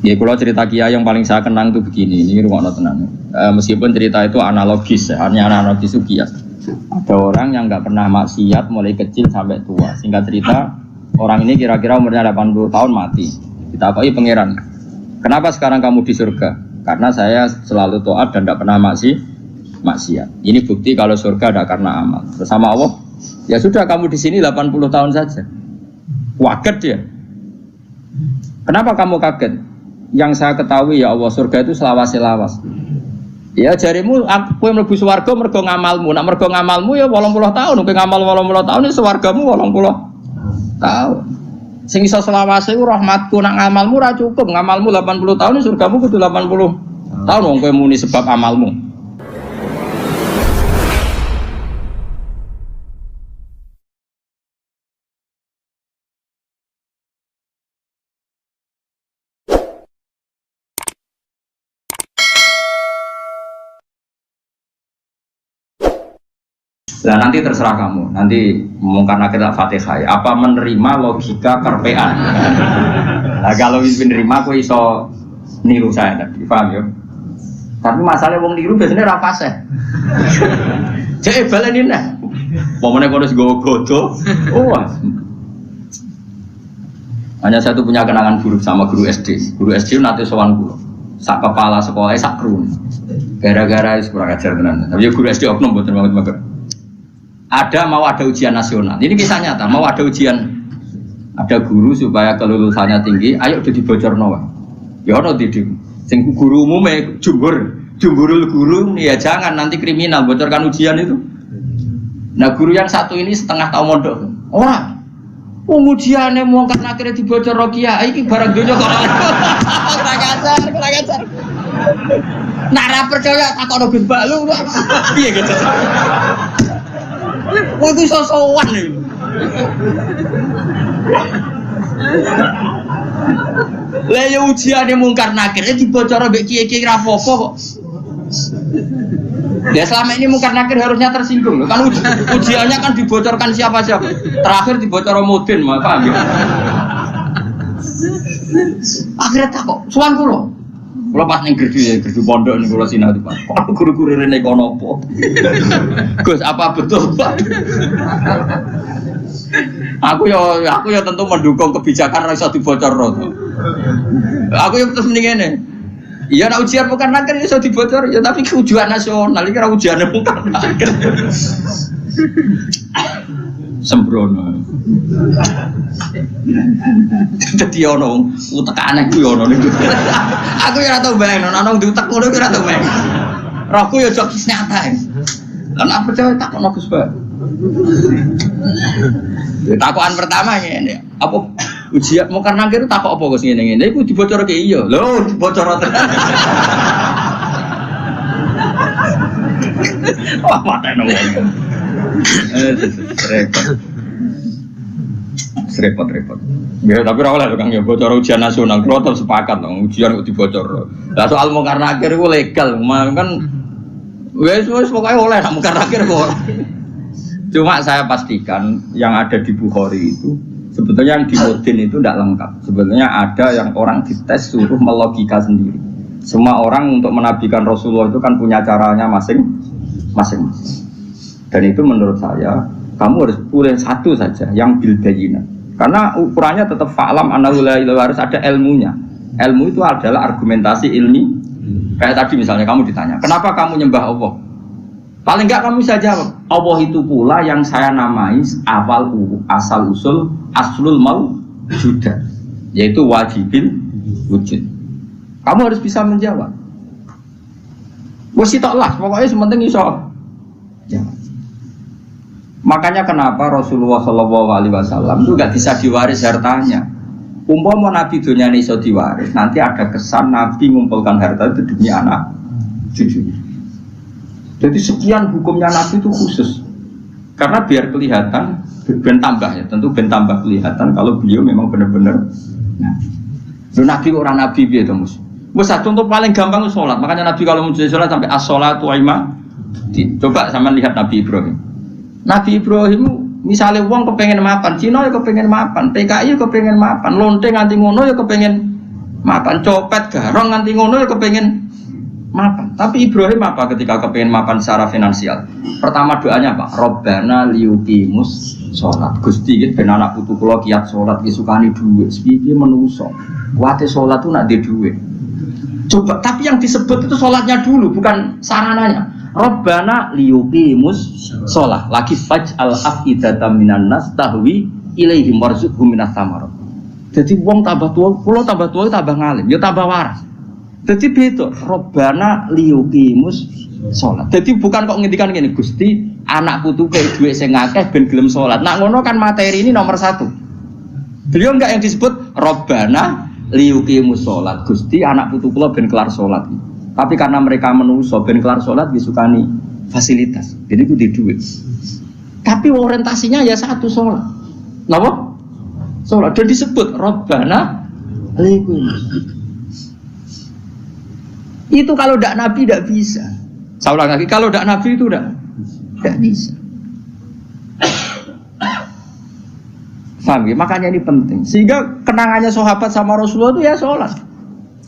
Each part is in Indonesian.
Ya kalau cerita kiai yang paling saya kenang itu begini, ini ruang tenang. Meskipun cerita itu analogis, hanya analogis itu kias. Ada orang yang nggak pernah maksiat mulai kecil sampai tua. Singkat cerita, orang ini kira-kira umurnya 80 tahun mati. Ditakoi pangeran, kenapa sekarang kamu di surga? Karena saya selalu taat dan tidak pernah maksiat. Ini bukti kalau surga ada karena amal. Bersama Allah, ya sudah kamu di sini 80 tahun saja. Waget dia. Kenapa kamu kaget? Yang saya ketahui ya Allah, surga itu selawase-lawas. Ya jarimu aku yang mlebu swarga mergo ngamalmu. Nek mergo ngamalmu ya 80 tahun, kowe ngamal 80 tahun ya swargamu 80 tahun. Sing iso selawase ku rahmatku, nek ngamalmu ora cukup, ngamalmu 80 tahun ya surgamu kudu 80 tahun wong kowe muni sebab amalmu. Nah nanti terserah kamu, nanti mungkin kita Fatihah. Apa menerima logika kerpean? Nah kalau menerima, aku iso niru saya tadi, paham ya? Tapi masalahnya wong niru biasanya rapase. Jadi balenin lah. Momennya kalau harus godo, hanya satu punya kenangan buruk sama guru SD. Guru SD nanti sowan guru, sak kepala sekolah sak kru. Gara-gara kurang ajar tenan. Tapi guru SD oknum betul banget. Mau ada ujian nasional. Ini kisah nyata, mau ada ujian. Ada guru supaya kelulusannya tinggi, ayo udah dibocorno wae. Ya ono didik. Sing guru umume jumburul guru ya jangan nanti kriminal bocorkan ujian itu. Nah, guru yang satu ini setengah tahun mondok. Ora. Ujiane mau kan akhirnya dibocor kiai iki barang donya kok. Kurang ajar. Nak ra percaya takono Gus Balu. Piye gitu. Wah itu sosokan nih. Lah ya ujiane mungkar nakir dibocor mbek kiai-kiai ra apa-apa kok. Ya selama ini mungkar nakir harusnya tersinggung loh. Kan ujiannya kan dibocorkan siapa-siapa. Terakhir dibocor Mudin, paham ya? Akhirnya tak kok suwan kula. Kula pas ning gerdu pondok ning kula sinau Pak. Kok guru-guru rene kono apa? Gus, apa betul, Pak? Aku ya tentu mendukung kebijakan ora iso dibocorno. Aku ya terus mending ngene. Iya nek ujian bukan nakir iso dibocor ya tapi ujian nasional iki ora ujiane bukan nakir. Sembrono. Dadi ono utekane ku yo ono niku. Aku ya ora tau bayangno ana diutek ngono ki ora tau bayang. Rohku ya jok nyata. Lan apa percaya tak ono Gus Ba. Takokan pertama ngene, apa ujian mau karena kira takok apa Gus ngene-ngene iku dibocorke iya. Lho, dibocor tenan. Wah, mateno wong. Repot. Ya tapi ora oleh Kang ya bocor ujian nasional, kalau tetep sepakat dong ujian kok dibocor. Lah soal mungkar nakir iku legal, kan wis pokoke oleh nek mungkar nakir kok. Cuma saya pastikan yang ada di Bukhari itu sebetulnya yang di Mudin itu tidak lengkap. Sebetulnya ada yang orang dites suruh melogika sendiri. Semua orang untuk menabikan Rasulullah itu kan punya caranya masing-masing. Dan itu menurut saya kamu harus pilih satu saja yang bil bayyinah. Karena ukurannya tetap fa'lam annahu la ilaha illallah, harus ada ilmunya. Ilmu itu adalah argumentasi ilmi. Kayak tadi misalnya kamu ditanya, kenapa kamu nyembah Allah? Paling enggak kamu bisa jawab, Allah itu pula yang saya namai asal usul aslul mawjudah, yaitu wajibil wujud. Kamu harus bisa menjawab. Mesti toklah, pokoknya sementing iso. Ya. Makanya kenapa Rasulullah SAW itu nggak bisa diwaris hartanya. Umpama Nabi dunia ini iso diwaris, nanti ada kesan Nabi mengumpulkan harta itu demi anak cucunya. Jadi sekian hukumnya Nabi itu khusus. Karena biar kelihatan, ben tambah ya, tentu ben tambah kelihatan kalau beliau memang benar-benar. Nah, Nabi orang Nabi gitu mus. Contoh paling gampang itu sholat. Makanya Nabi kalau mau sholat sampai as-sholatu ima. Coba sama lihat Nabi Ibrahim. Nabi Ibrahim misalnya uang kepengen mapan, Cina ya kepengen mapan, PKI ya kepengen mapan, lonte nganti ngono ya kepengen mapan, copet garong nganti ngono ya kepengen mapan. Tapi Ibrahim apa ketika kepengen mapan secara finansial? Pertama doanya apa? Robbana liyuqimus sholat. Gusti iki ben anak putu kula kiat sholat iki sukani dhuwit. Iki menungso. Kuwate sholat tuh nak di dhuwit. Coba, tapi yang disebut itu sholatnya dulu, bukan sarananya. Robbana liyuqimus sholat. Lagi faj'al afidatan minan nas tahwi ilaihim warzuqhum minas samarat. Jadi wong tambah tua, kula tambah tua tambah ngalim, ya tambah waras. Jadi beda, Robbana liyuqimus sholat. Jadi bukan kok ngendikan gini, Gusti anak putu kayak duit sing akeh ben gelem sholat. Nah ngono kan materi ini nomor 1. Beliau enggak yang disebut Robbana liyuqimus sholat. Gusti anak putu kula ben kelar sholat. Tapi karena mereka menungso ben kelar sholat disukani fasilitas. Jadi itu di duit. Tapi orientasinya ya satu sholat. Napa? Sholat. Dan disebut Robbana liyuqimus. Itu kalau tidak Nabi tidak bisa. Saya ulang lagi, kalau tidak Nabi itu tidak bisa. Paham ya? Makanya ini penting. Sehingga kenangannya sahabat sama Rasulullah itu ya sholat.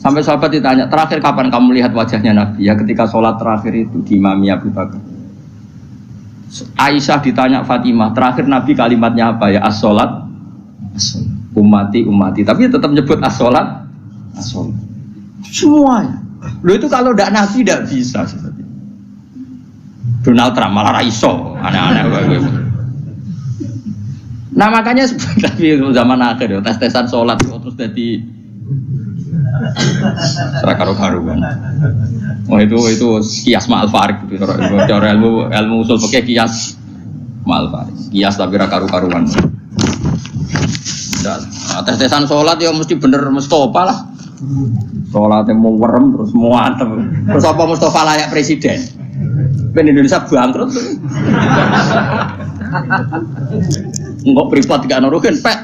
Sampai sahabat ditanya, terakhir kapan kamu lihat wajahnya Nabi? Ya ketika sholat terakhir itu di Imami Abu Bakar. Aisyah ditanya Fatimah, terakhir Nabi kalimatnya apa ya? As-sholat, ummati, ummati. Tapi tetap nyebut as-sholat, as-sholat. Semuanya. Loh itu kalau tidak Nabi tidak bisa. Donald Trump malah raiso, aneh-aneh. Nah makanya sebenarnya zaman akhir ya, tes-tesan sholat terus jadi serakaru-karuan. Oh itu kias ma'al farik gitu. Cara ilmu usul pakai kias ma'al farik. Kias tapi rakaru-karuan. Nah, tes-tesan sholat ya mesti bener Mustafa lah. Sholatnya mau werem terus mau antem. Terus apa Mustafa layak presiden? Ben Indonesia bangkrut tuh. Enggak privat gak nurukin, pek.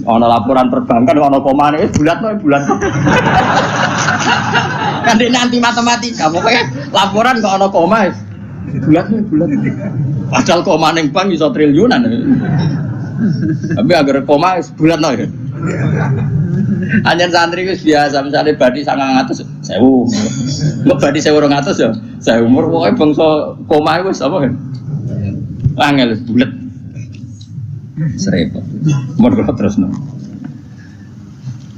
Ono laporan perbankan, ono komane, bulat. Kan dia nanti matematika, pokoknya laporan kok ono koma, bulat. Padahal koma neng bank bisa triliunan. Tapi agar koma bulat no ya. Anjen santri itu biasa, misalnya badi 900, 1000. Nggak badi 1200 ya, saya umur pokoknya bangsa koma itu apa kan? Angel bulat. Serempet. Mergo terus no.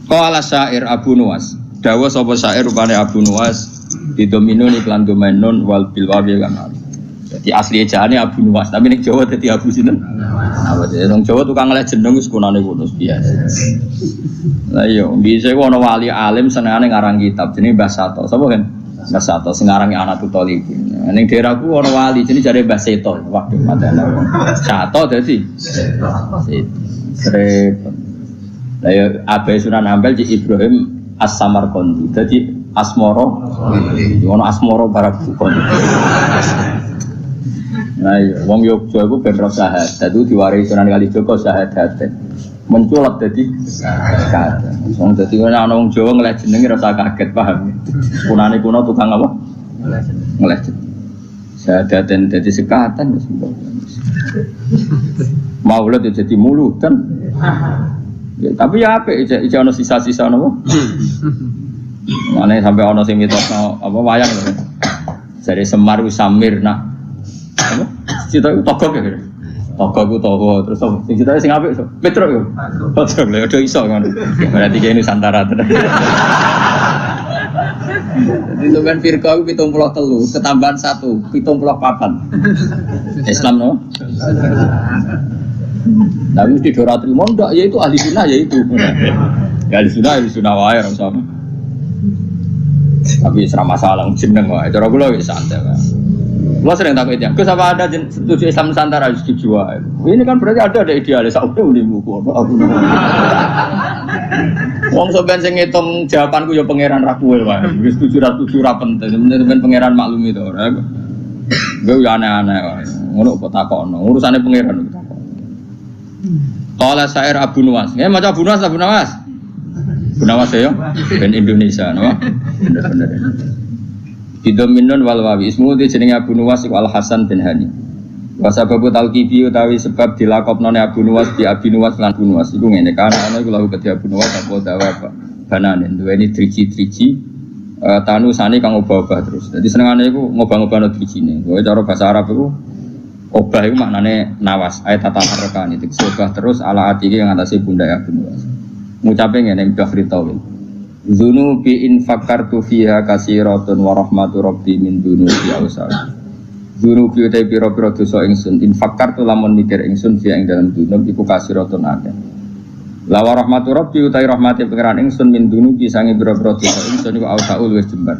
Qala syair Abu Nuwas. Dawa sapa syair rupane Abu Nuwas didominun iklan domain nun wal bil wawi kan. Jadi asli ejaane Abu Nuwas, tapi ning Jawa dadi Abu sinten? Apa dadi nang Jawa tukang ngeleh jeneng wis kunane kuno biasa. Lah iya, dhisik ana wali alim senengane ngarang kitab jenenge Mbah Sato. Sapa kan? Mbah Sato sing ngarangi Anatul Thalibin. Ning daerahku ana wali jenenge jare Mbah Seto. Waktu matene. Sato dadi Seto. Lah ya Abai Sunan Ampel di Ibrahim As-Samarqandi. Dadi Asmoro. Ono Asmoro Barakukon. Nah, wong Yogya iku ben ro syahadat itu diwarisi Sunan Kalijaga syahadat. Menculak dadi syahadat. Wong dadi ana wong Jawa ngeleh jenenge rasa kaget paham. Kunane kuno tukang apa? Ngeleh jeneng. Syahadat dadi sekatan wis. Maulid jadi mulutan. Ya, tapi ya apik iki ana sisa-sisa napa? Mane sampai ana sing mitosno apa wayang lho. Jare Semar wis Samirna. Apa? Cita itu togok ya? Togok itu togok, terus apa? Cita itu sing apik so? Metro ya? Togok ya, udah iso kan? Berarti kayak Nusantara tuh. Jadi itu kan firqa itu 73, ketambahan 1, 74. Islam no? Tapi mesti dorat ilmu enggak, ya itu ahli sunnah ya itu. Ya ahli sunnah wae orang sama. Tapi serama masalah jeneng wae, cara kula wis santai kan. Lo sering takut itu, Gus apa ada setuju Islam Nusantara setuju aja. Ini kan berarti ada idealis, aku di buku. Wong soben sing ngitung jawabanku ya pangeran Rakuel wae. Wis setuju ra penting, men pangeran maklum itu ora. Gue ya aneh-aneh wae. Ngono kok takokno, urusane pangeran kok takok. Qala syair Abu Nuwas. Nggih maca Abu Nuwas, Abu Nuwas. Abu Nuwas ya, ben Indonesia, napa? Bener-bener. Bidominun wal wawi ismu di jenenge Abu Nuwas Al Hasan bin Hani. Wasababu talqibi utawi sebab dilakopnone Abu Nuwas di Abi Nuwas lan Abu Nuwas iku ngene kan ana iku lahu kedhi Abu Nuwas apa dawa apa banane duweni driji-driji tanu sane kang obah-obah terus. Dadi senengane iku ngobah-ngobahno drijine. Kowe cara bahasa Arab iku obah iku maknane nawas ayat tataharrakan itu obah terus ala atike yang atase pundak Abu Nuwas. Ngucape ngene Bahri Tawil. Dzunubi in fakartu fiha kasiratun wa rahmatu rabbi min dunubi awsal. Dunu biu te piro-piro dosa ingsun infakar tu lamun mikir ingsun via ing dalam dunub iku kasiratun akeh. Lawa rahmatu rabbi utai rahmati pengeran ingsun min dunu kisangi piro-piro dosa ingsun iku ausaul wis jembar.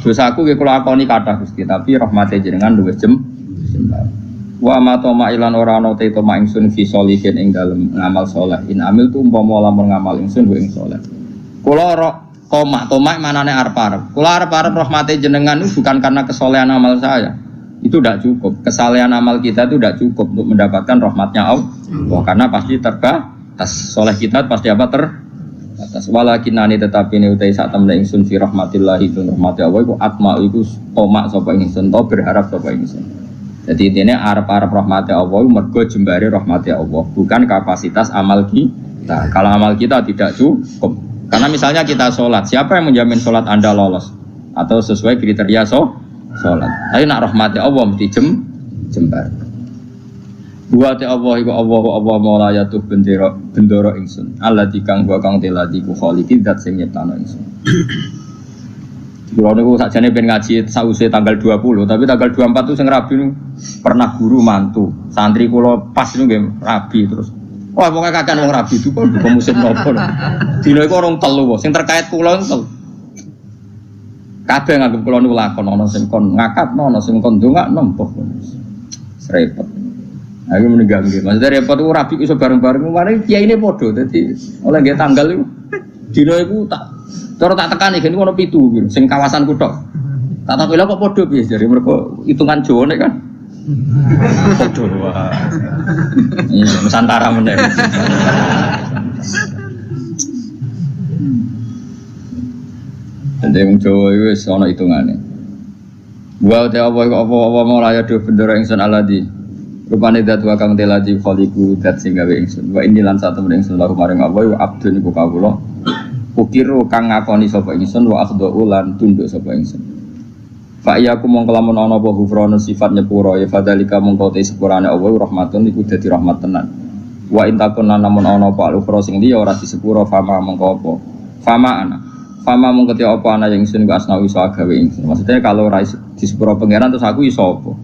Dosaku nggih kula akoni kathah Gusti tapi rahmate jenengan luwih jembar. Wa ma toma ilan ora ana te toma ingsun fi sholihin ing dalem ngamal saleh. In amil tu umpama lamun ngamal ingsun wa ing saleh. Kula tomak manane arep-arep. Kula arep-arep rahmate jenengan itu bukan karena kesolehan amal saya. Itu tidak cukup, kesalehan amal kita itu tidak cukup untuk mendapatkan rahmatnya Allah karena pasti terbatas, soleh kita pasti apa terbatas. Walakinani tetapi ini utai saat temen ingsun fi rahmatillahi itu rahmati Allah itu atma itu tomak sapa ingsun to berharap sapa ingsun. Jadi intinya arep-arep rahmati Allah mergo jembare rahmati Allah bukan kapasitas amal kita. Kalau amal kita tidak cukup, karena misalnya kita sholat, siapa yang menjamin sholat Anda lolos atau sesuai kriteria sholat. Tapi nak rahmati Allah mesti jembar. Dua te Allah iku Allah maula yatuh bendoro ingsun. Allah dikang gua kang teladi ku khaliqi zat sing nyiptano ingsun. Kulo niku sakjane ben ngaji sause tanggal 20, tapi tanggal 24 itu sing rabi niku pernah guru mantu. Santri kula pas niku nggih rabi terus. Wah pokoke kakean wong rabi itu kok musim nopo. Dina iku orang telu sing terkait kula telu. Kabeh nganggep kula niku lakon ana sing kon ngakatno ana sing kon ndongakno mbah. Repot. Ha iki meninggal nggih. Maksudnya repot ku rabi iso bareng-bareng mari kiyaine padha. Dadi oleh nggih tanggal iku dina iku tak cara tak tekani gen ono 7 gitu sing kawasan kutok. Tak takoki lha kok padha piye jare mergo hitungan Jawa nek kan. Padha wae. Iya Nusantara meneh. Jadi wong Jawa iku wis ana hitungane. Wa ta apa mau laya do bendera ingsun aladi. Rupane dat wa kang teladi khaliqu dat sing gawe ingsun. Wa ini lan satu ingsun lalu maring apa wa abdun iku kawula. Ukiru kang ngakoni sapa ingsun wa akhdhu lan tunduk sapa ingsun. Fa iya aku mongko lamun ana apa ghufrana sifat nyepuro ya fadalika mongko te sepurane Allah rahmatun iku dadi rahmat tenan. Wa intakun namun ana apa al-ukhra sing liya ora disepuro fama mongko apa. Fama ana Fama mung ketia apa ana yang ingsun ku asna iso gawe ingsun. Maksudnya kalau ora di sepuro pangeran terus aku iso apa?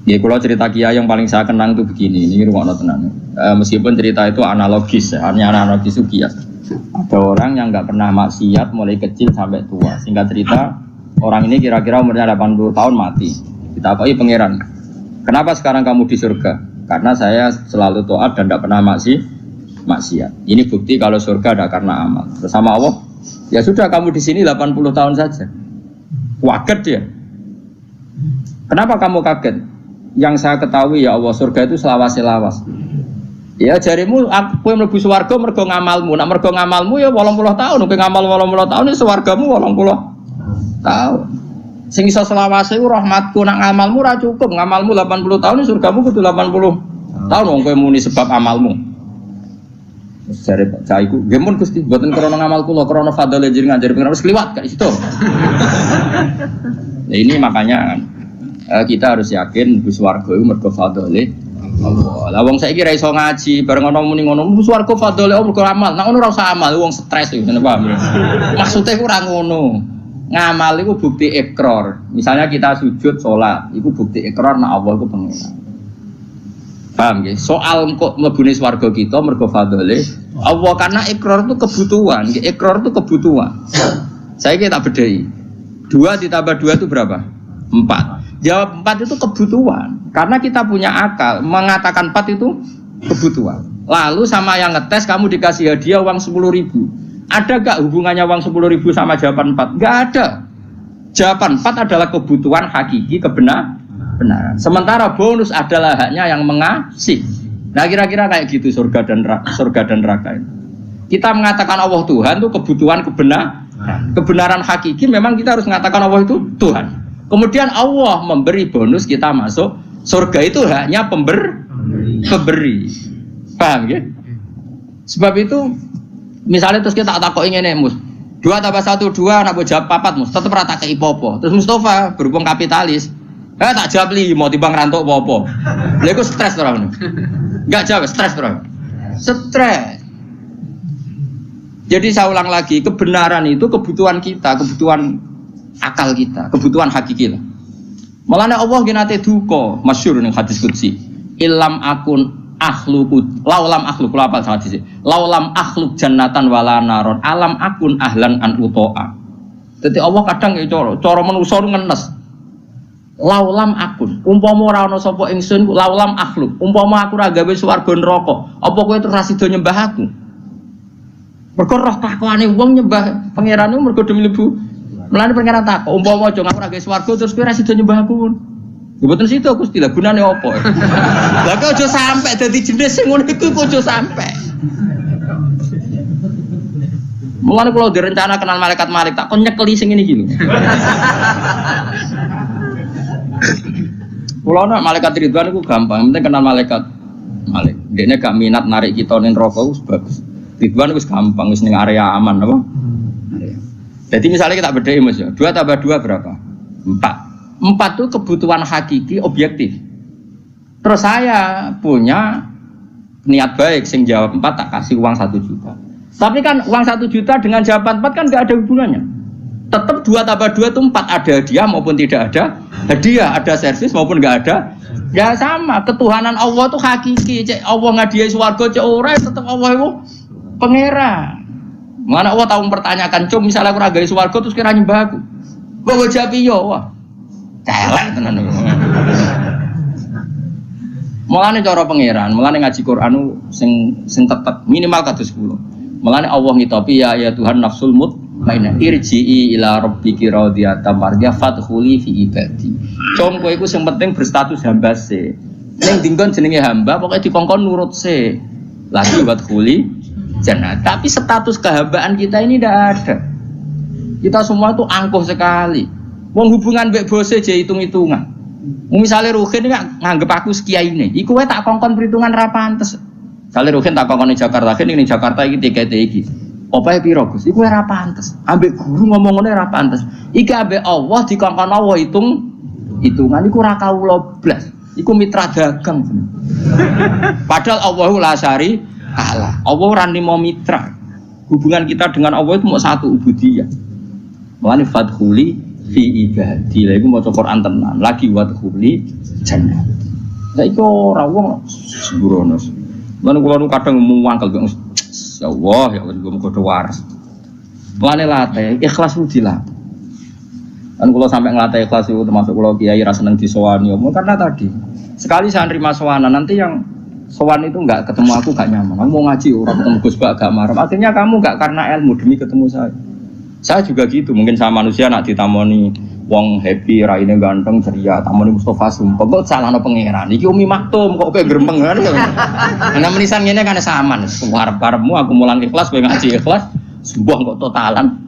Ya kalau cerita kiai yang paling saya kenang itu begini, ini rungokno tenan. Meskipun cerita itu analogis, hanya analogis itu kias. Ada orang yang enggak pernah maksiat mulai kecil sampai tua. Singkat cerita, orang ini kira-kira umurnya 80 tahun mati. Ditakoki pangeran, "Kenapa sekarang kamu di surga?" Karena saya selalu taat dan tidak pernah maksiat. Ini bukti kalau surga ada karena amal. Bersama Allah, ya sudah kamu di sini 80 tahun saja. Kaget dia. Kenapa kamu kaget? Yang saya ketahui ya Allah surga itu selawase-lawas. Ya jarimu aku mlebu swarga mergo ngamalmu. Nek mergo ngamalmu ya 80 tahun, nek ngamal 80 tahun ya swargamu 80 tahun. Sing iso selawase ku rahmatku, nek ngamalmu ora cukup. Ngamalmu 80 tahun ya surgamu kudu 80 tahun wong kowe muni sebab amalmu. Jare caiku, nggih mun Gusti, mboten krana ngamal kula, krana fadhole jenengan jare pengen wis kliwat gak situ. Nah, ini makanya kita harus yakin bus warga itu mergo fadhole Allah. Lah wong saiki ra iso ngaji, bareng ana muni ngono, bus warga fadhole Allah mergo amal. Nek ngono ora usah amal, wong stres iki, paham ya? Maksude ku ora ngono. Ngamal iku bukti ikrar. Misalnya kita sujud salat, iku bukti ikrar nek Allah iku pengen. Paham ya? Soal kok mlebune swarga kita mergo fadhole Allah karena ikrar itu kebutuhan, ikrar itu kebutuhan. Saya kita bedai. 2 ditambah 2 itu berapa? 4. Jawab 4 itu kebutuhan. Karena kita punya akal, mengatakan 4 itu kebutuhan. Lalu sama yang ngetes kamu dikasih hadiah uang 10.000. Ada gak hubungannya uang 10.000 sama jawaban 4? Gak ada. Jawaban 4 adalah kebutuhan hakiki kebenaran. Sementara bonus adalah haknya yang mengasih. Nah kira-kira kayak gitu surga dan neraka itu. Kita mengatakan Allah Tuhan itu kebutuhan kebenaran hakiki. Memang kita harus mengatakan Allah itu Tuhan. Kemudian Allah memberi bonus kita masuk Surga itu hanya pemberi. Paham ya? Sebab itu misalnya terus kita tak kok ingin mus 2 tambah 1 2 nak jawab 4 mus tetep rata ke ipopo. Terus Mustafa berhubung kapitalis, tak jawab 5 timbang rantuk apa-apa. Lha iku stres to ora. Enggak jawab stres to. Stres. Jadi saya ulang lagi, kebenaran itu kebutuhan kita, kebutuhan akal kita, kebutuhan hakiki lah. Mulane Allah genate duka, masyhur ning hadis qudsi. Illam akun akhluqu laulam akhluq apa hadis. Laulam akhluq jannatan wala naron alam akun ahlan an utoa. Dadi Allah kadang ya cara manusa ngenes. Laulam akun, umpama ora ana sapa ingsun laulam akhluq, umpama aku ora gawe swarga neraka, apa kowe terus sida nyembah aku? Mergo roh takwane wong nyembah pangerane mergo demi lebu. Mulane pangeran takok, umpama aja aku ora gawe swarga terus kowe ora sida nyembah aku. Ya mboten sida Gusti, lha gunane apa? Lah kok aja sampe dadi jenis sing ngono iku aja sampe. Mulane kula direncana kenal malaikat tak kon nyekeli sing ngene iki lho. Kula nak malaikat Ridwan iku gampang, penting kenal malaikat. Dekne gak minat narik kita ning neraka wis bagus. Ridwan wis gampang, wis ning area aman apa? Jadi misalnya kita bedai Mas ya, 2 tambah 2 berapa? 4. 4 itu kebutuhan hakiki objektif. Terus saya punya niat baik, sing jawab 4 tak kasih uang 1 juta. Tapi kan uang 1 juta dengan jawaban 4 kan gak ada hubungannya. Tetap 2 tambah 2 itu 4, ada hadiah maupun tidak ada hadiah, ada servis maupun gak ada. Ya sama, ketuhanan Allah itu hakiki. Cek Allah ngadiai swarga cek ora tetap Allah itu pangeran. Mana Allah tahu mempertanyakan, "Cum, misalnya aku ragai swarga terus kira nyembah aku." Kok jawab iya, wah. Celek tenan. Mulane cara pangeran, mulane ngaji Quran sing tetep minimal kados 10. Mulane Allah ngitopi ya Tuhan nafsul mutmainnah irji'i ila rabbiki radiyatan mardiyah fadkhuli fi ibadi. Cum kowe iku sing penting berstatus hamba se. Ning dinggon jenenge hamba pokoke dikongkon nurut se. Lagi wadkhuli jannah. Tapi status kehambaan kita ini tidak ada. Kita semua itu angkuh sekali. Wong hubungan mbek bose je hitung-hitungan. Misalnya Ruhin nganggep aku sekiai ini, iku wae tak kongkon perhitungan ra pantes. Misalnya Ruhin tak kongkon ning Jakarta, ning Jakarta iki TKT iki. Opae piro Gus? Iku ora pantes. Ambek guru ngomong ngene ora pantes. Iki ambek Allah dikongkon Allah hitungan iku ora kawula blas. Iku mitra dagang. Padahal Allahu la syari Allah ora nimo mitra. Hubungan kita dengan Allah itu mau satu ubudiyah. Mulane fadkhuli fi ibadi. Lha iku maca Quran tenan. Lagi wadkhuli jannah. Lah iku ora wong sembrono. Mulane kula nu kadang muangkel ya Allah ya Allah muga waras. Mulane latih ikhlas ku dilatih. Kan kula sampai ngelatih ikhlas itu termasuk kula kiai ra seneng disowani karena tadi sekali saya nerima sowanan nanti yang sowan itu enggak ketemu aku enggak nyaman. Kamu mau ngaji orang ketemu Gus Bak agak marah. Akhirnya kamu enggak karena ilmu demi ketemu saya. Saya juga gitu. Mungkin sama manusia nak ditamoni wong happy, raine ganteng, ceria, tamoni Mustafa sumpah. Kok salahno pangeran. Iki Umi Maktum kok kowe gremeng kan. Ana menisan ngene kan saman. Arep-arepmu aku mulang ikhlas kowe ngaji ikhlas. Sumpah kok totalan.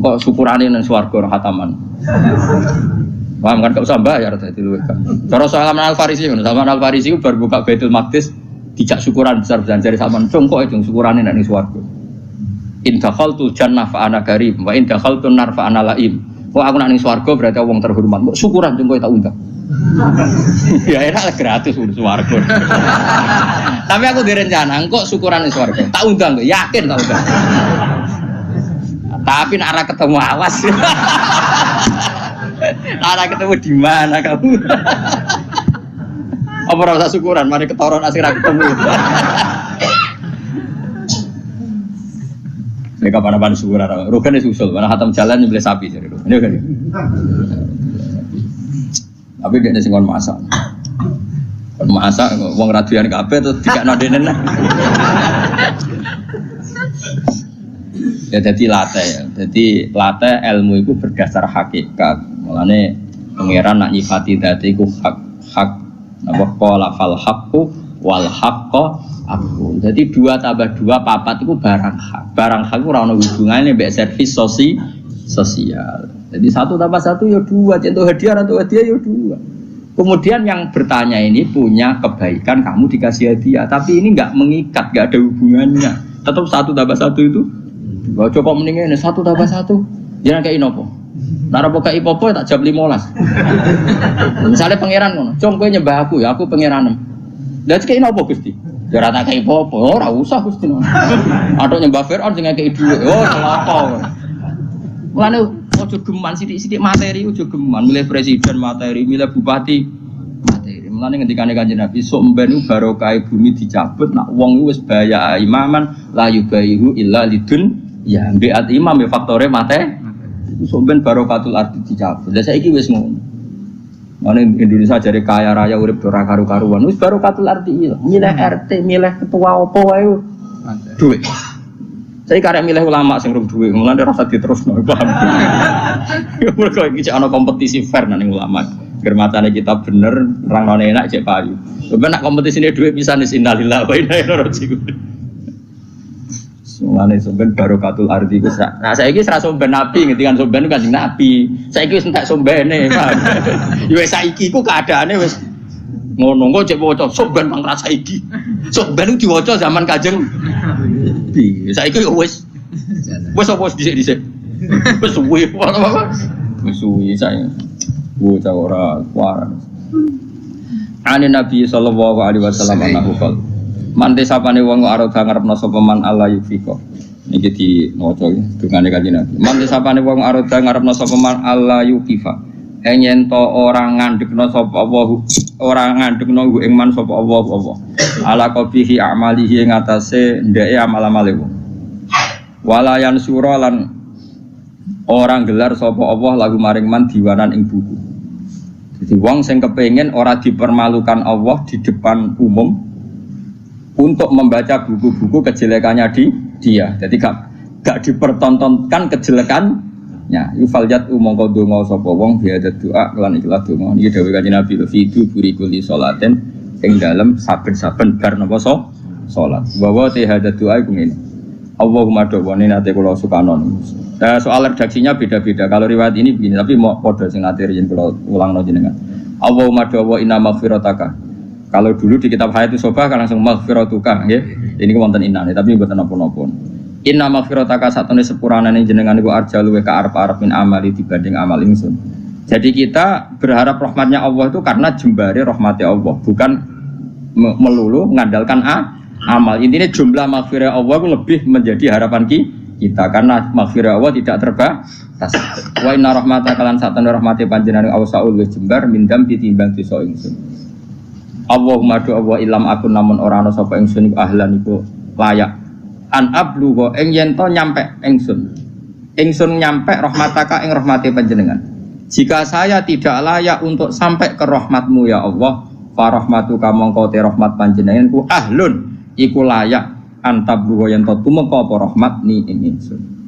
Kok syukurane nang swarga hataman. Paham kan gak usah bayar dadi luwih kan. Cara Salman Al-Farisi ngono, Salman Al-Farisi ku bar buka Baitul Maqdis dijak syukuran besar-besaran jare sampean congkok itu syukurane nek ning swarga. In dakhaltu jannah fa ana karim wa in dakhaltu nar fa ana laim. Kok aku nek ning swarga berarti wong terhormat. Kok syukuran congkok tak undang. Ya enak gratis urus swarga. Tapi aku direncana engko syukuran ning swarga. Tak undang kok, yakin tak undang. Tapi nek ora ketemu awas. Ora ketemu di mana kamu? Apa ora usah syukuran, mari ketoron asik ra ketemu. Nek kapan-kapan syukuran, rugane susul, mana khatam jalan nyembelih sapi jare lho. Ini kan. Tapi dia sing kon masak. Kon masak wong raduyan kabeh terus dikakno denen. Ya jadi latih ya. Jadi latih ilmu itu berdasar hakikat. Mulane pangeran nak nyifati dadi iku hak napa qala fal haqqu wal haqqo aku. Jadi 2 tambah 2 4 itu barang hak. Barang hak ora ono hubungane mbek servis sosial. Jadi 1 tambah 1 ya 2, contoh hadiah atau hadiah ya 2. Kemudian yang bertanya ini punya kebaikan, kamu dikasih hadiah, tapi ini nggak mengikat, nggak ada hubungannya. Tetap 1 tambah 1 itu. Gak coba mendingin 1 tambah 1. Jangan kayak inopo. Nara boga ipopo tak jam 15. Misalnya pangeran ngono, "Cung kowe nyembah aku ya, aku pangeran." Lah kayak inopo Gusti? Ya ora tak kayak ipopo, ora usah Gusti. Atok nyembah Firaun sing ngekeki dhuwit. Oh, celaka. Mulane ojo geman sithik-sithik materi, ojo geman milih presiden materi, milih bupati materi. Mulane ngendikane Kanjeng Nabi, sok mben barokah bumi dicabut, nak wong wis baya imaman la yubaihu illa lidun ya biat imam ya faktore materi. Sok ben barokatul ardi dicabut. Lah saiki wis ngono. Mulane Indonesia jare kaya raya urip ora karu-karuan. Wis barokatul ardi milih RT, milih ketua opo wae duit. Saya karek milih ulama sing rung duwe, mulane rasa diterusno, paham. Ya mergo iki ana kompetisi fair nang ulama. Germatane kita bener, rangne enak cek payu. Coba nak kompetisine dhuwit pisan wis innalillahi wa inna ilaihi raji'un. Mulane sampeyan barokatul ardi ku sak. Nah saiki ora somben nabi ngendikan somben Kanjeng Nabi. Saiki wis entek sombene, paham. Ya wis saiki ku keadaane wis ngono kok cek waca somben mang rasa iki. Somben ku diwaca zaman Kanjeng Nabi. Saiki yo wis apa dhisik-dhisik. Wis suwi apa? Wis suwi sae. Bocah ora waras. Ane Nabi sallallahu alaihi wasallam anahu qol. Mante sapane wong arep ngarepno sapa man Allah yufiko. Niki di maca dungane Kanjeng Nabi. Mante sapane wong arep ngarepno sapa man Allah yukifa. Yen to ora ngandhekno sapa Allah, ora ngandhekno ing man sapa Allah apa. Ala qabihi amalihi ing atase ndeke amal-amale wong. Walayan sura lan orang gelar sapa Allah lagu maring man diwanan ing buku. Jadi wong sing kepengin ora dipermalukan Allah di depan umum untuk membaca buku-buku kejelekannya dia. Jadi gak dipertontonkan kejelekannya. Yufaljat mongko donga sapa wong biadat doa lan ikhlas donga. Iki dawuh Kanjeng Nabi fidu burikuli salaten ing dalem saben-saben bar napa salat. Wa hadat doa iku ngene. Allahumma do'wani nate kula sukanon. Soal redaksinya beda-beda. Kalau riwayat ini begini, tapi mau podo sing ate yen kula ulangno jenengan. Allahumma do'wa inna maghfirataka. Kalau dulu di kitab Hayatus Sobah kan langsung maghfiratuka nggih. Ini wonten inane tapi mboten napa-napa. Inna maghfirataka satune sepuranane jenengan iku arjalu ka arep-arep min amali dibanding amal ingsun. Jadi kita berharap rahmatnya Allah itu karena jembare rahmati Allah, bukan melulu mengandalkan amal. Intinya jumlah maghfirah Allah itu lebih menjadi harapan kita karena maghfirah Allah tidak terbatas. Wa inna rahmata kalan satana rahmati panjenengan awsaul wis jembar mindam ditimbang dosa ingsun. Allahumma do Allah ilam akun namun ora ana sapa ingsun iku ahlan iku layak an ablugo ing yen to nyampe ingsun. Ingsun nyampe rahmataka ing rahmati panjenengan. Jika saya tidak layak untuk sampai ke rahmatmu ya Allah, fa rahmatuka mongko te rahmat panjenengan ku ahlun iku layak antabluwa yang tumeka apa rahmat ni ingsun.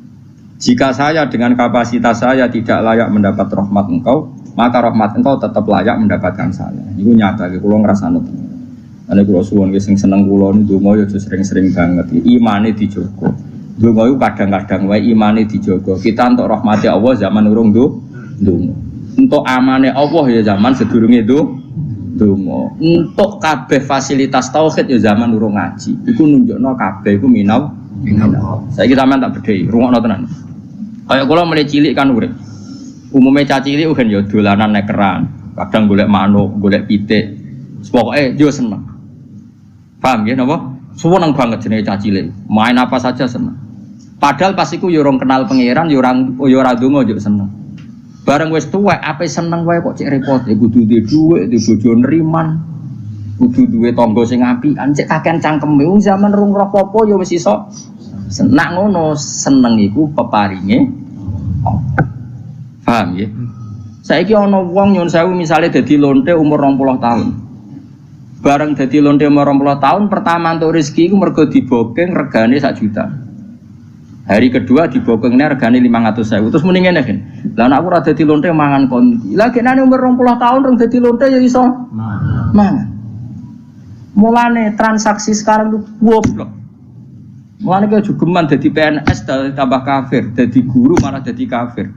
Jika saya dengan kapasitas saya tidak layak mendapat rahmat engkau, maka rahmat engkau tetap layak mendapatkan saya. Iku nyata iki kula ngrasakno. Ane kula suwun sing seneng kula ndonga yo sering-sering banget. Imane dijogo. Ndonga iku kadang-kadang wae imane dijogo. Kita entuk rahmati Allah zaman urung ndonga. Entuk amane Allah ya zaman sedurunge donga. Untuk kabeh fasilitas tauhid ya zaman urung ngaji. Iku nunjukno kabeh iku minau. Saiki sampean tak bedhei, rungokno tenan. Kayak kula mulai cilik kan urip. Umume cah cilik kan ya dolanan nek keran, kadang golek manuk, golek pitik. Pokoke yo seneng. Paham nggih napa? Seneng banget jenenge cah cilik. Main apa saja seneng. Padahal pas iku yo urung kenal pangeran, yo ora ndonga yo seneng. Bareng wis tuwek ape seneng wae kok cek repot, kudu duwe dhuwit, duwe bojo nriman, kudu duwe tangga sing apian, cek kakean cangkeme zaman rung roh apa ya wis iso. Nak ngono seneng iku peparinge. Paham ya? Saiki ana wong nyun sewu misale dadi lonte umur 20 tahun. Bareng dadi lonte umur 20 tahun pertama entuk rezeki iku mergo dibokeng regane 1 juta. Hari kedua dibokengnya regane 500.000. Terus muni ngene kan. Lah nek aku ora dadi lonte mangan kondi. Lah genane umur 20 tahun rong dadi lonte ya iso mangan. Mulane transaksi sekarang itu goblok. Mulane kok jugeman dadi PNS tambah kafir, dadi guru malah dadi kafir.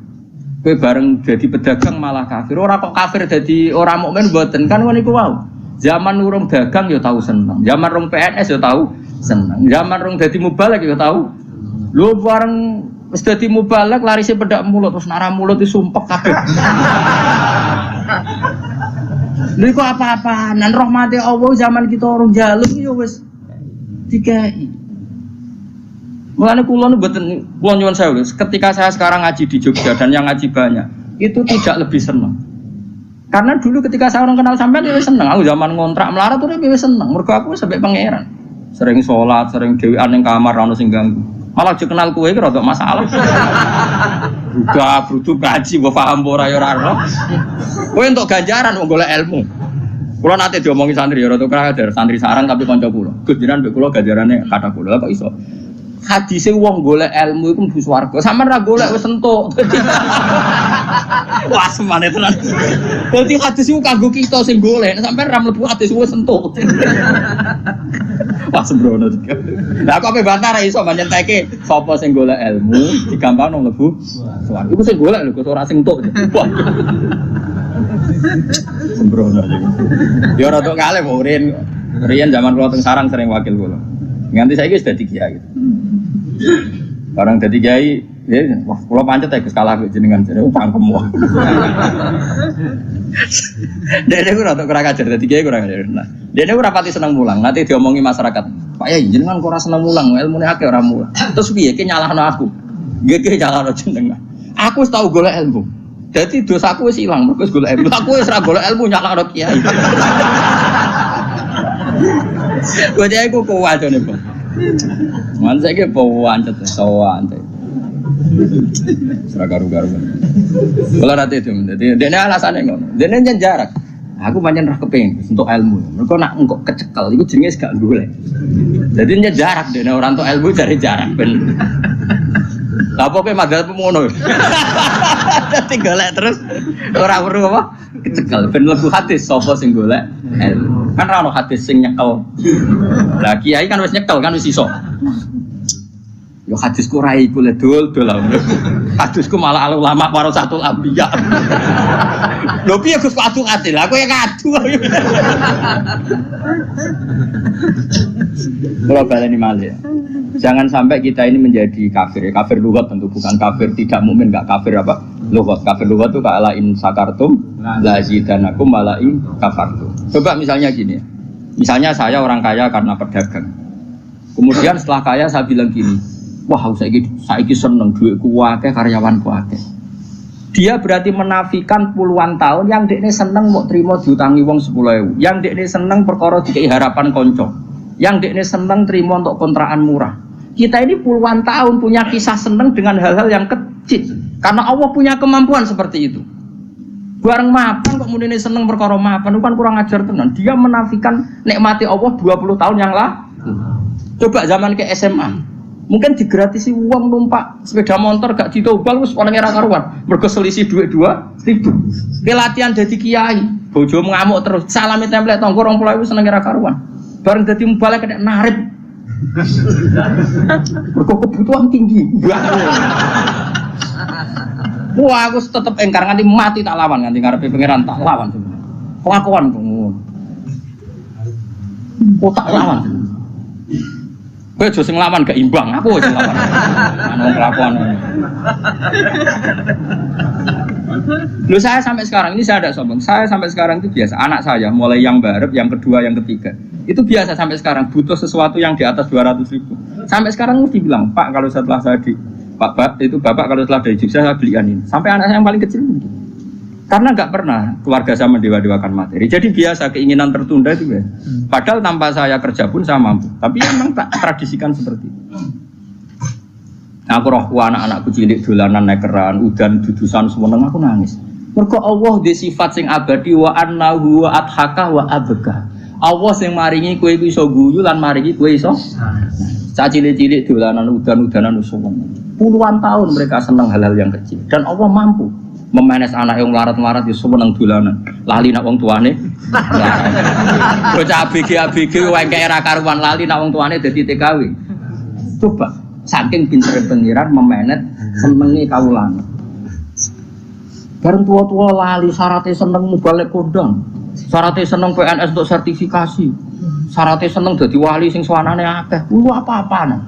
Kowe bareng jadi pedagang malah kafir. Ora kok kafir jadi orang mukmin mboten kan ngono iku wae. Zaman urung dagang ya tahu seneng. Zaman urung PNS ya tahu seneng. Zaman urung dadi mubalek ya tahu. Lho bareng wis dadi mubalek larise pedak mulut terus nara mulut disumpek kabeh. Lha iku apa-apaan? Rahmate Allah zaman kita urung jaluk ya wis dikai. Mulane kula nu mboten kula nyuwun sewu. Ketika saya sekarang ngaji di Jogja dan yang ngaji banyak, itu tidak lebih senang. Karena dulu ketika saya orang kenal sampean ya seneng. Aku zaman ngontrak melarat tuh ya seneng. Mergo aku sampai pangeran. Sering sholat, sering dhewean ning kamar ora ono sing ganggu. Malah aja kenal kowe iki rada masalah. Udah brudu ngaji mbok paham ora ya ora ora. Kowe entuk ganjaran wong golek ilmu. Kula nate diomongi santri ya rada kader, santri sarang tapi kanca kula. Gus jenengan mbek kula ganjarane kata kula kok iso. Hadise wong golek ilmu iku mlebu swarga. Sampeyan ra golek wis entuk. Wah, semane tenan. Dadi hadis iku kanggo kita sing golek, sampeyan ra mlebu hadis wis entuk. Wah, sembrono. Lah kok ape bantah ra iso nyenteke sapa sing golek ilmu digampangno mlebu swarga. Iku sing golek lho, kok ora sing entuk. Wah. Sembrono iki. Ya rada kalih kok riyen zaman kula teng sarang sering wakil kula. Nganti saiki wis dadi kiai. Barang dadi kiai, ya wah kula pancet ya Gus kalah jenengan jare pangkem wae. Dene ora tok kurang ajar dadi kiai kurang ajar. Nah, dene ora pati seneng mulang, nanti diomongi masyarakat. Pak Yai jenengan kok ora seneng mulang, ilmune akeh ora mulang. Terus piye ki nyalahno aku? Nggih nyalahno jenengan. Aku wis tau golek ilmu. Dadi dosaku wis ilang, mergo wis golek ilmu. Aku wis ora golek ilmu nyalahno kiai. Kowe iki kok wajone, Pak. Man saiki pawancet sawan. Ora garu-garu. Kula rate itu, dadi dene alasane ngono. Dene nyen jarak. Aku pancen ra kepengin untuk ilmu. Mergo nak engko kecekel iku jenenge gak golek. Dadi nyen jarak dene ora entuk ilmu cari jarak ben. Lah apa kowe madhep ngono. Dadi golek terus ora perlu apa? Kecekel ben mlebu hadis sapa sing golek ilmu. Kan ra ono hadis sing nyekel. Lah kiai kan wis nyekel kan wis iso. Yo hadisku ra iku le dol-dol. Hadisku malah al ulama warasatul anbiya. Lho piye Gus kok adu-adu? Lah kowe yang adu. Kalau baleni malih. Jangan sampai kita ini menjadi kafir. Kafir lughat tentu bukan kafir tidak mukmin, enggak kafir apa? Lughat. Kafir lughat itu ka'ala in sakartum la zidanakum wala in kafartum. Coba misalnya gini. Misalnya saya orang kaya karena pedagang. Kemudian setelah kaya saya bilang gini, wah saiki seneng duitku akeh karyawanku akeh. Dia berarti menafikan puluhan tahun yang dekne seneng mau terima diutangi wong 10.000. Yang dekne seneng perkara dikei harapan konco. Yang dekne seneng terima untuk kontrakan murah. Kita ini puluhan tahun punya kisah seneng dengan hal-hal yang kecil. Karena Allah punya kemampuan seperti itu. Bareng mapan kok mudine seneng perkara mapan, itu kan kurang ajar tenan. Dia menafikan nikmati Allah 20 tahun yang lalu. Coba zaman ke SMA. Mungkin digratisi uang numpak sepeda motor gak ditobal wis orang era karuan. Mergo selisih duit 2.000. Pelatihan dadi kiai, bojo ngamuk terus. Salami template tonggo 20.000 seneng era karuan. Bareng dadi mubalek kena narik. Mergo kebutuhan tinggi. Wah, aku tetep engkar nganti mati tak lawan, nganti ngarepe pangeran tak lawan sebenarnya. Kelakuan kok ngono. Kok tak lawan. Kowe aja sing lawan gak imbang, aku sing lawan. Ana kelakuan. Loh saya sampai sekarang ini saya ada sombong. Saya sampai sekarang itu biasa. Anak saya mulai yang barep, yang kedua, yang ketiga. Itu biasa sampai sekarang butuh sesuatu yang di atas 200.000. Sampai sekarang mesti bilang, "Pak, kalau setelah saya Bapak kalau setelah dari Jogja saya belikan ini." Sampai anak saya yang paling kecil itu. Karena nggak pernah keluarga saya mendewa-dewakan materi. Jadi biasa keinginan tertunda itu ya. Padahal tanpa saya kerja pun saya mampu. Tapi memang tak tradisikan seperti itu. Aku rohku anak-anakku cilik dolanan nekeran, udan dudusan semeneng aku nangis. Mergo Allah di sifat sing abadi wa annahu wa adhaka wa abka. Allah sing maringi kowe iku iso guyu lan maringi kowe iso. Cah cilik-cilik dolanan udan-udanan semeneng. Puluhan tahun mereka senang hal-hal yang kecil dan Allah mampu memanes anak yang melarat-melarat di seneng dolanan. Lali nak wong tuane. Bocah ABG wae kaya ra karuan lali nak wong tuane dadi TKW. Coba saking pintere pengiran memanet senenge kawulane. Bareng tua-tua lali syaratnya seneng balik kondang. Syaratnya seneng PNS untuk sertifikasi. Syaratnya seneng dadi wali sing suwanane akeh. Lu apa-apaan.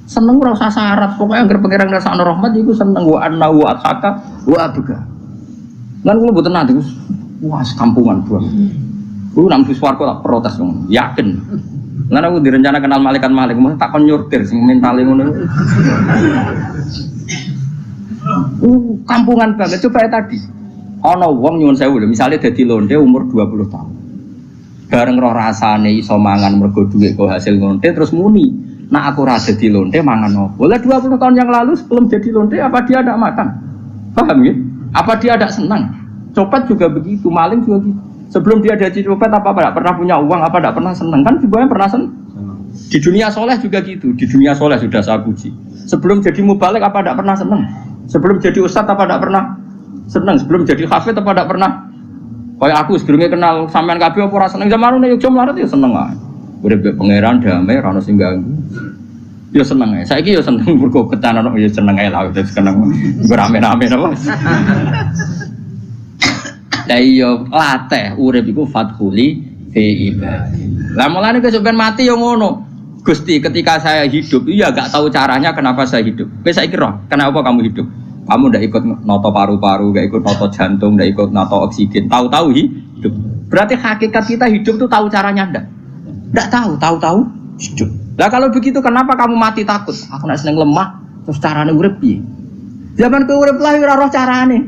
Seneng ora usah syarat, pokoke anggere pangeran ngrasakno rahmat iku seneng wa anna wa athaka wa abga. Lan kula mboten nate wah kampungan buang. Ku nang swarga tak protes dong, yakin. Lan aku direncana kenal malaikat Malik, mesti tak kon nyurtir sing mentale ngono. Kampungan banget coba ya tadi. Ana wong nyuwun sewu lho, misale dadi lonte umur 20 tahun. Bareng roh rasane iso mangan mergo dhuwit kok hasil lonte terus muni. Nah aku ora dadi lonte mangan opo? Lah 20 tahun yang lalu sebelum jadi lonte apa dia ada makan? Paham ya? Apa dia ada senang? Copet juga begitu, maling juga gitu. Sebelum dia jadi copet apa tidak pernah punya uang, apa tidak pernah senang? Kan semuanya pernah senang. Di dunia soleh juga gitu. Di dunia soleh sudah saya puji. Sebelum jadi mubalik apa tidak pernah senang? Sebelum jadi ustadz apa tidak pernah senang? Sebelum jadi hafid apa tidak pernah? Kayak aku sebelumnya kenal sampean kabeh apa ora seneng zaman nek yo mlarat ya seneng ae. Urip pangeran damai ora ono sing ganggu. Ya seneng ae. Saiki ya seneng mergo ketanan ya seneng ae lah terus seneng rame-rame apa. Lah iya latih urip iku fathuli fi ibadi. Lah mulane kesupen mati ya ngono. Gusti ketika saya hidup iya gak tahu caranya kenapa saya hidup. Kowe saiki roh, kenapa kamu hidup? Kamu ndak ikut noto paru-paru, ndak ikut noto jantung, ndak ikut noto oksigen. Tahu-tahu hidup. Berarti hakikat kita hidup tuh tahu caranya ndak? Ndak tahu, tahu-tahu hidup. Lah kalau begitu kenapa kamu mati takut? Aku nek seneng lemah, terus carane urip piye? Zaman kowe urip lah ora roh carane.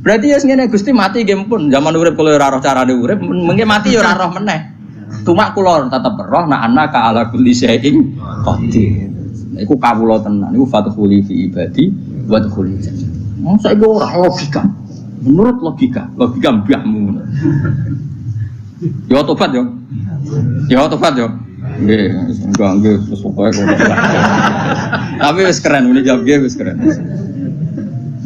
Berarti ya ngene Gusti mati nggih pun. Zaman urip kalau ora roh carane urip, mengke mati ya ora roh meneh. Cuma kula tetep roh nek ana ka ala kulli syai'in qadir. Iku kawula tenan, iku fathuli fi ibadi wa dkhuli jannah. Masa iku ora logika. Menurut logika mbahmu. Ya tobat yo. Ya tobat yo. Nggih, nggih terus pokoke ngono. Tapi wis keren, ini jawab nggih wis keren.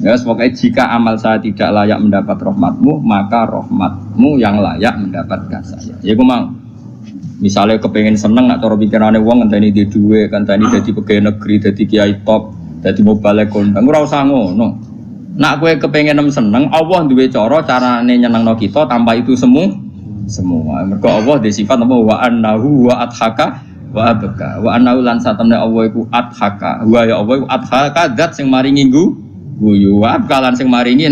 Ya, semoga jika amal saya tidak layak mendapat rahmatmu, maka rahmatmu yang layak mendapatkan saya. Ya, gue mau. Misalnya kepengen seneng, nak cara pikirannya uang, ngenteni di duit, ngenteni jadi pegawai negeri, jadi kiai top, jadi mobile kondang, gue rasa ngono. Nak gue kepengen seneng, Allah duwe cara nyenengno kita tanpa itu semua. Mergo Allah di sifat apa wa annahu wa adhaka wa abka. Wa annahu lan satamne Allah iku adhaka. Wa ya Allah iku adhaka zat sing maringi guyu. Wa abka lan sing maringi